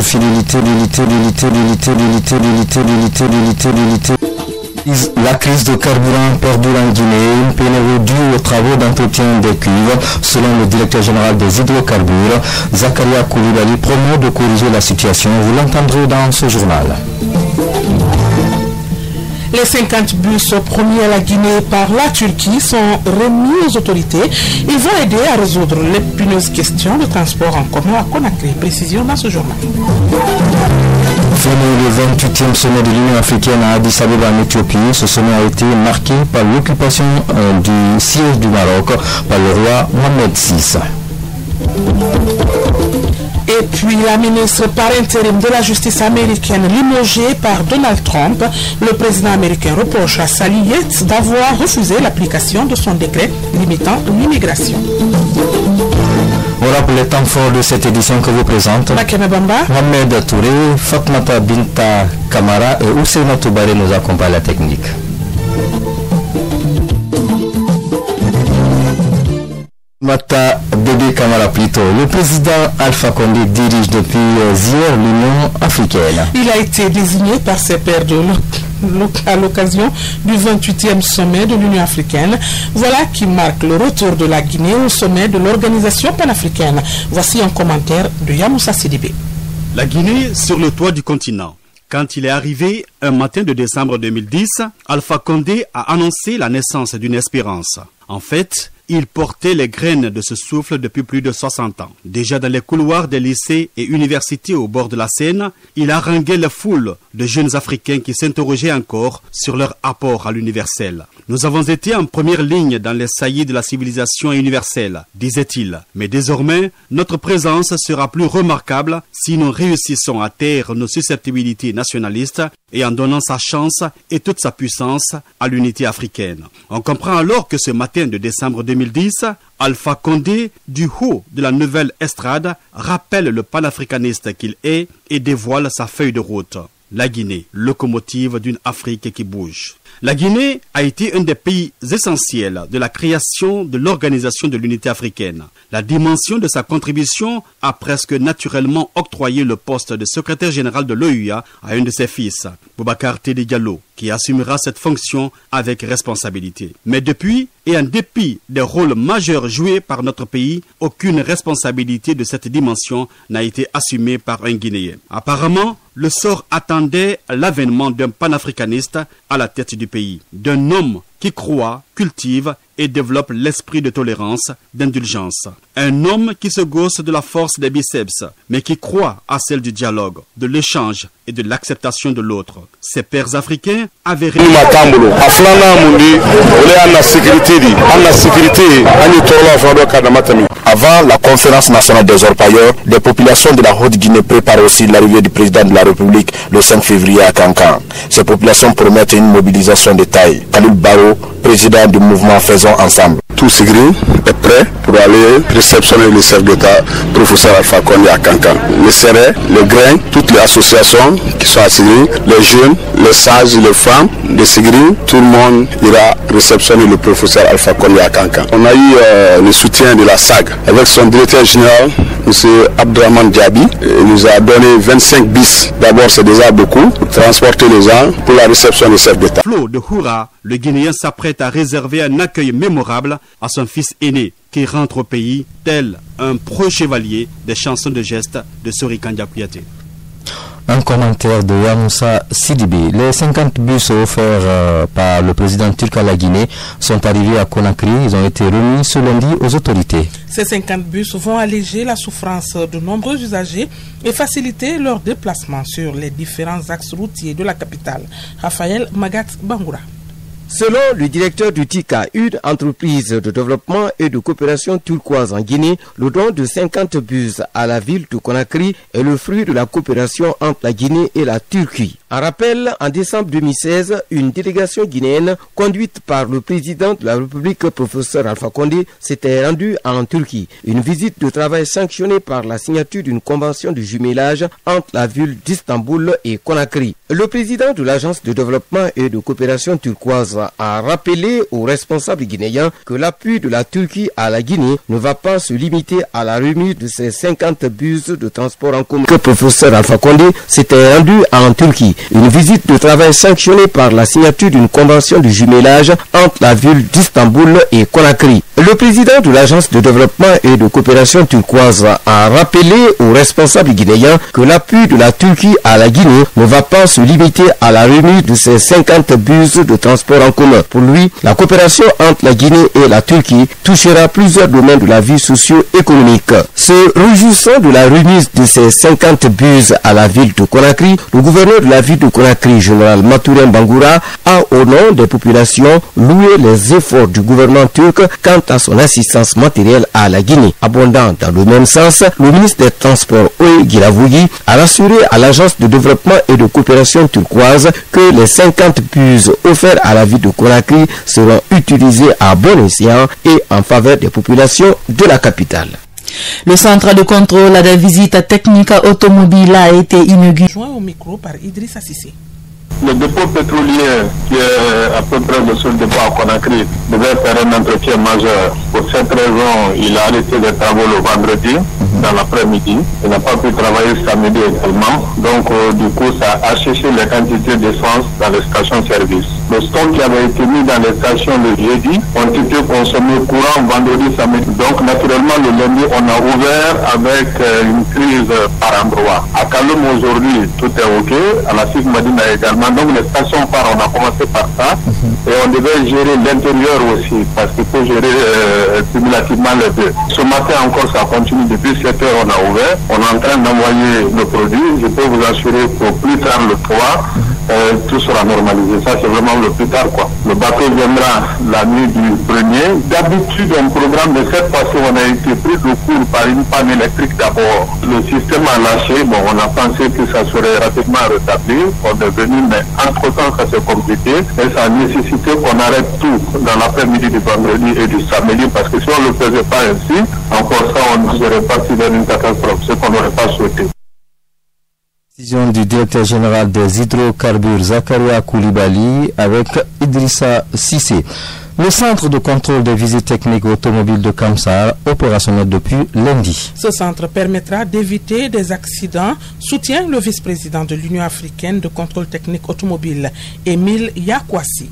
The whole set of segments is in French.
fidélité. La crise de carburant perdure en Guinée, une pénurie due aux travaux d'entretien des cuivres. Selon le directeur général des hydrocarbures, Zakaria Koulibaly, promet de corriger la situation. Vous l'entendrez dans ce journal. Les 50 bus promis à la Guinée par la Turquie sont remis aux autorités. Ils vont aider à résoudre l'épineuse question de transport en commun à Conakry. Précision dans ce journal. Fini le 28e sommet de l'Union africaine à Addis Abeba en Éthiopie. Ce sommet a été marqué par l'occupation du siège du Maroc par le roi Mohamed VI. Et puis la ministre par intérim de la justice américaine limogée par Donald Trump, le président américain reproche à Sally Yates d'avoir refusé l'application de son décret limitant l'immigration. Voilà pour les temps forts de cette édition que vous présente Makena Bamba, Mohamed Touré, Fatmata Binta Kamara et Ousseina Toubaré nous accompagnent à la technique. Mata Bébé Kamara plutôt. Le président Alpha Condé dirige depuis hier l'Union africaine. Il a été désigné par ses pairs à l'occasion du 28e sommet de l'Union africaine. Voilà qui marque le retour de la Guinée au sommet de l'organisation panafricaine. Voici un commentaire de Yamoussa Sidibé. La Guinée sur le toit du continent. Quand il est arrivé un matin de décembre 2010, Alpha Condé a annoncé la naissance d'une espérance. En fait, il portait les graines de ce souffle depuis plus de 60 ans. Déjà dans les couloirs des lycées et universités au bord de la Seine, il haranguait la foule de jeunes Africains qui s'interrogeaient encore sur leur apport à l'universel. Nous avons été en première ligne dans les saillies de la civilisation universelle, disait-il. Mais désormais, notre présence sera plus remarquable si nous réussissons à taire nos susceptibilités nationalistes et en donnant sa chance et toute sa puissance à l'unité africaine. On comprend alors que ce matin de décembre 2010, Alpha Condé, du haut de la nouvelle estrade, rappelle le panafricaniste qu'il est et dévoile sa feuille de route. La Guinée, locomotive d'une Afrique qui bouge. La Guinée a été un des pays essentiels de la création de l'Organisation de l'Unité africaine. La dimension de sa contribution a presque naturellement octroyé le poste de secrétaire général de l'OUA à un de ses fils, Boubacar Téli Diallo, qui assumera cette fonction avec responsabilité. Mais depuis, et en dépit des rôles majeurs joués par notre pays, aucune responsabilité de cette dimension n'a été assumée par un Guinéen. Apparemment, le sort attendait l'avènement d'un panafricaniste à la tête du pays, d'un homme qui croit, cultive et développe l'esprit de tolérance, d'indulgence. Un homme qui se gausse de la force des biceps, mais qui croit à celle du dialogue, de l'échange et de l'acceptation de l'autre. Ces pères africains avaient Avant la conférence nationale des orpailleurs, les populations de la Haute-Guinée préparent aussi l'arrivée du président de la République le 5 février à Cancan. Ces populations promettent une mobilisation de taille. Khalil Baro, président du mouvement Faisons Ensemble. Tout Sigri est prêt pour aller réceptionner le chef d'État, professeur Alpha Condé à Cancan. Le Serré, le Grain, toutes les associations qui sont à Sigri, les jeunes, les sages, les femmes de Sigri, tout le monde ira réceptionner le professeur Alpha Condé à Cancan. On a eu le soutien de la SAG avec son directeur général, M. Abdraman Diaby. Il nous a donné 25 bis. D'abord, c'est déjà beaucoup pour transporter les gens pour la réception du chef d'État. Flo de Houra, le Guinéen s'apprête à réserver un accueil mémorable à son fils aîné qui rentre au pays tel un pro-chevalier des chansons de geste de Sori Kandia Kouyaté. Un commentaire de Yamoussa Sidibé. Les 50 bus offerts par le président turc à la Guinée sont arrivés à Conakry. Ils ont été remis ce lundi aux autorités. Ces 50 bus vont alléger la souffrance de nombreux usagers et faciliter leur déplacement sur les différents axes routiers de la capitale. Raphaël Magat Bangoura. Selon le directeur du TICA, une entreprise de développement et de coopération turquoise en Guinée, le don de 50 bus à la ville de Conakry est le fruit de la coopération entre la Guinée et la Turquie. En rappel, en décembre 2016, une délégation guinéenne conduite par le président de la République, professeur Alpha Condé, s'était rendue en Turquie. Une visite de travail sanctionnée par la signature d'une convention de jumelage entre la ville d'Istanbul et Conakry. Le président de l'Agence de développement et de coopération turquoise a rappelé aux responsables guinéens que l'appui de la Turquie à la Guinée ne va pas se limiter à la remise de ces 50 bus de transport en commun. Le professeur Alpha Condé s'était rendu en Turquie. Une visite de travail sanctionnée par la signature d'une convention de jumelage entre la ville d'Istanbul et Conakry. Le président de l'Agence de développement et de coopération turquoise a rappelé aux responsables guinéens que l'appui de la Turquie à la Guinée ne va pas se limiter à la remise de ces 50 bus de transport en commun. Pour lui, la coopération entre la Guinée et la Turquie touchera plusieurs domaines de la vie socio-économique. Se réjouissant de la remise de ces 50 bus à la ville de Conakry, le gouverneur de la ville de Conakry, général Mathurin Bangoura, a au nom des populations loué les efforts du gouvernement turc quant à son assistance matérielle à la Guinée. Abondant dans le même sens, le ministre des Transports Oye Giravougi a rassuré à l'Agence de développement et de coopération turquoise que les 50 bus offerts à la ville de Conakry seront utilisés à bon escient et en faveur des populations de la capitale. Le centre de contrôle de visite technique automobile a été inauguré. Joint au micro par Idrissa Sissé. Le dépôt pétrolier qui est à peu près le seul dépôt à Conakry devait faire un entretien majeur. Pour cette raison, il a arrêté les travaux le vendredi dans l'après-midi. Il n'a pas pu travailler samedi également. Donc du coup, ça a asséché les quantités d'essence dans les stations-service. Le stock qui avait été mis dans les stations le jeudi ont été consommés courant vendredi, samedi. Donc naturellement, le lundi, on a ouvert avec une crise par endroit. À Kaloum aujourd'hui, tout est OK. À la Sif Madina également. Donc les stations phares, on a commencé par ça. Et on devait gérer l'intérieur aussi, parce qu'il faut gérer cumulativement les deux. Ce matin encore, ça continue. Depuis 7 heures, on a ouvert. On est en train d'envoyer le produit. Je peux vous assurer qu'au plus tard le 3, tout sera normalisé. Ça, c'est vraiment le plus tard, quoi. Le bateau viendra la nuit du 1er. D'habitude, un programme de cette façon, on a été pris de court par une panne électrique d'abord. Le système a lâché. Bon, on a pensé que ça serait rapidement rétabli. On est venu, mais entre-temps, ça s'est compliqué. Et ça a nécessité qu'on arrête tout dans l'après-midi du vendredi et du samedi, parce que si on ne le faisait pas ainsi, encore ça, on serait parti vers une catastrophe, ce qu'on n'aurait pas souhaité. Décision du directeur général des hydrocarbures Zakaria Koulibaly avec Idrissa Sissé. Le centre de contrôle des visites techniques automobiles de Kamsar, opérationnel depuis lundi. Ce centre permettra d'éviter des accidents, soutient le vice-président de l'Union africaine de contrôle technique automobile, Émile Yakwasi.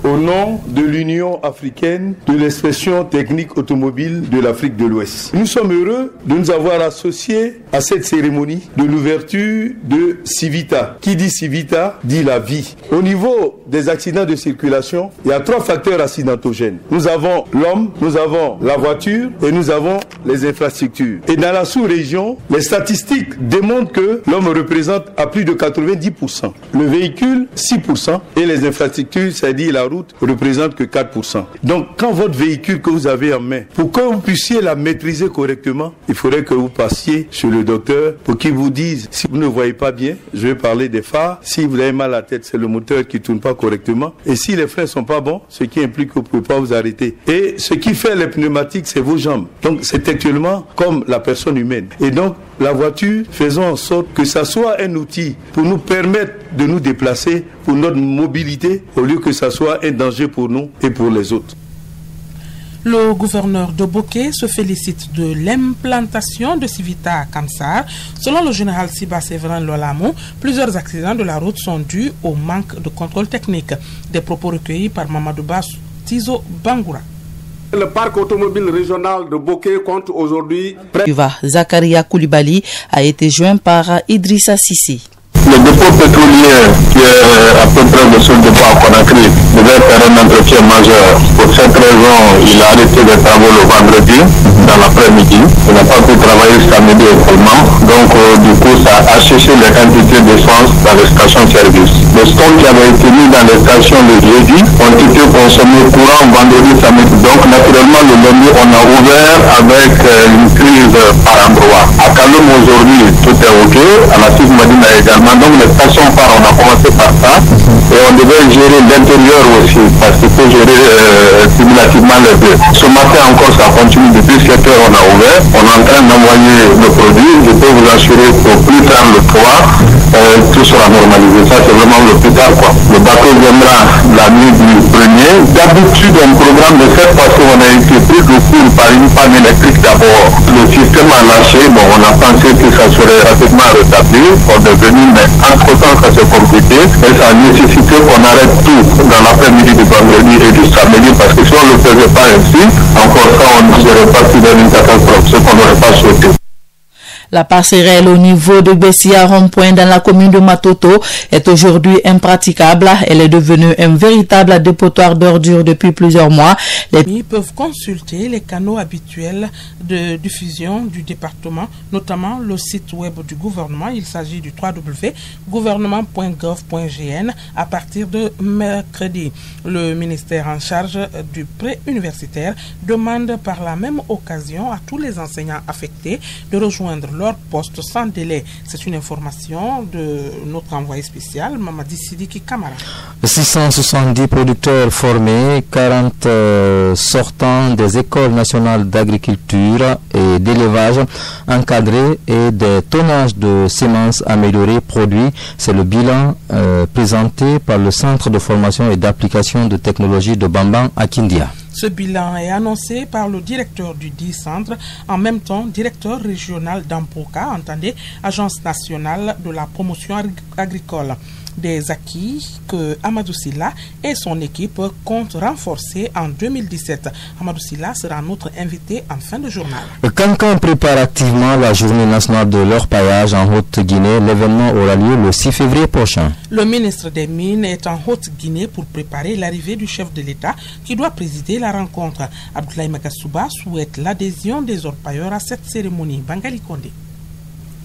Au nom de l'Union africaine de l'expression technique automobile de l'Afrique de l'Ouest, nous sommes heureux de nous avoir associés à cette cérémonie de l'ouverture de Civita. Qui dit Civita dit la vie. Au niveau des accidents de circulation, il y a 3 facteurs accidentogènes. Nous avons l'homme, nous avons la voiture et nous avons les infrastructures. Et dans la sous-région, les statistiques démontrent que l'homme représente à plus de 90%, le véhicule 6% et les infrastructures, c'est-à-dire la route, représente que 4%. Donc quand votre véhicule que vous avez en main, pour que vous puissiez la maîtriser correctement, il faudrait que vous passiez chez le docteur pour qu'il vous dise si vous ne voyez pas bien, je vais parler des phares, si vous avez mal à la tête, c'est le moteur qui ne tourne pas correctement, et si les freins ne sont pas bons, ce qui implique que vous ne pouvez pas vous arrêter. Et ce qui fait les pneumatiques, c'est vos jambes. Donc c'est actuellement comme la personne humaine. Et donc la voiture, faisons en sorte que ça soit un outil pour nous permettre de nous déplacer pour notre mobilité, au lieu que ça soit un danger pour nous et pour les autres. Le gouverneur de Bokeh se félicite de l'implantation de Civita à Kamsar. Selon le général Siba Séverin Lolamo, plusieurs accidents de la route sont dus au manque de contrôle technique. Des propos recueillis par Mamadou Bass Tizo Bangoura. Le parc automobile régional de Bokeh compte aujourd'hui... Zakaria Koulibaly a été joint par Idrissa Sissé. Le dépôt pétrolier qui est à peu près le seul dépôt à Conakry devait faire un entretien majeur. Pour cette raison, il a arrêté les travaux le vendredi dans l'après-midi. Il n'a pas pu travailler samedi également. Donc du coup, ça a asséché les quantités d'essence dans les stations-service. Le stock qui avait été mis dans les stations le jeudi ont été consommés courant vendredi, samedi. Donc naturellement, le lundi, on a ouvert avec une crise par endroit. À Kaloum aujourd'hui, tout est OK. À la Sif Madina également. donc les stations phares, on a commencé par ça. Et on devait gérer l'intérieur aussi, parce qu'il faut gérer cumulativement les deux. Ce matin encore, ça continue. Depuis 7 heures, on a ouvert. On est en train d'envoyer le produit. Je peux vous assurer qu'au plus tard le 3, tout sera normalisé. Ça, c'est vraiment le plus tard, quoi. Le bateau viendra la nuit du 1er. D'habitude, on programme de faire parce qu'on a été pris de court par une panne électrique d'abord. Le système a lâché. Bon, on a pensé que ça serait rapidement rétabli. On est venu, mais entre-temps, ça s'est compliqué. Et ça a nécessité qu'on arrête tout dans l'après-midi du vendredi et du samedi, parce que si on ne le faisait pas ainsi, encore ça, on serait parti dans une catastrophe, ce qu'on n'aurait pas souhaité. La passerelle au niveau de Bessia Rond-Point dans la commune de Matoto est aujourd'hui impraticable. Elle est devenue un véritable dépotoir d'ordures depuis plusieurs mois. Les familles peuvent consulter les canaux habituels de diffusion du département, notamment le site web du gouvernement. Il s'agit du www.gouvernement.gov.gn à partir de mercredi. Le ministère en charge du pré-universitaire demande par la même occasion à tous les enseignants affectés de rejoindre leur poste sans délai. C'est une information de notre envoyé spécial, Mamadi Sidiki Kamara. 670 producteurs formés, 40 sortants des écoles nationales d'agriculture et d'élevage encadrés et des tonnages de semences améliorées produits. C'est le bilan présenté par le Centre de formation et d'application de technologie de Bamban à Kindia. Ce bilan est annoncé par le directeur du dit centre, en même temps directeur régional d'Ampoka, entendez, Agence nationale de la promotion agricole. Des acquis que Amadou Silla et son équipe comptent renforcer en 2017. Amadou Silla sera notre invité en fin de journal. Kankan prépare activement la journée nationale de l'orpaillage en Haute-Guinée. L'événement aura lieu le 6 février prochain. Le ministre des Mines est en Haute-Guinée pour préparer l'arrivée du chef de l'État qui doit présider la rencontre. Abdoulaye Magasouba souhaite l'adhésion des orpailleurs à cette cérémonie. Bangali Kondé.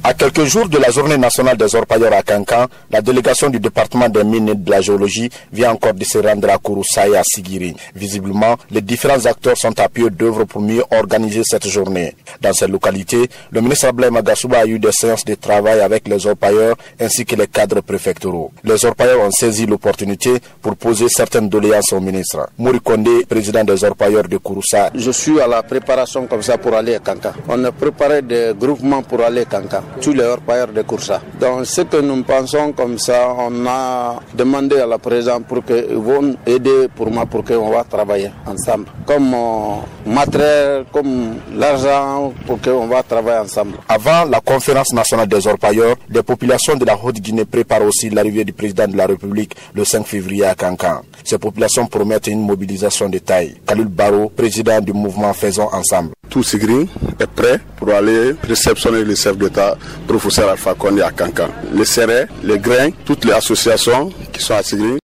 À quelques jours de la journée nationale des orpailleurs à Kankan, la délégation du département des mines et de la géologie vient encore de se rendre à Kouroussa et à Sigiri. Visiblement, les différents acteurs sont à pied d'œuvre pour mieux organiser cette journée. Dans cette localité, le ministre Abdoulaye Magasouba a eu des séances de travail avec les orpailleurs ainsi que les cadres préfectoraux. Les orpailleurs ont saisi l'opportunité pour poser certaines doléances au ministre. Mouri Kondé, président des orpailleurs de Kouroussa. Je suis à la préparation comme ça pour aller à Kankan. On a préparé des groupements pour aller à Kankan. Tous les orpailleurs de Kouroussa. Donc ce que nous pensons comme ça, on a demandé à la présidente pour qu'ils vont aider pour moi, pour qu'on va travailler ensemble. Comme matériel, comme l'argent, pour qu'on va travailler ensemble. Avant la conférence nationale des orpailleurs, des populations de la Haute-Guinée préparent aussi l'arrivée du président de la République le 5 février à Kankan. Ces populations promettent une mobilisation de taille. Khalil Baro, président du mouvement Faisons Ensemble. Tout Sigri est prêt pour aller réceptionner le chef d'État, professeur Alpha Condé à Kankan. Les serrés, les grains, toutes les associations qui sont à Sigri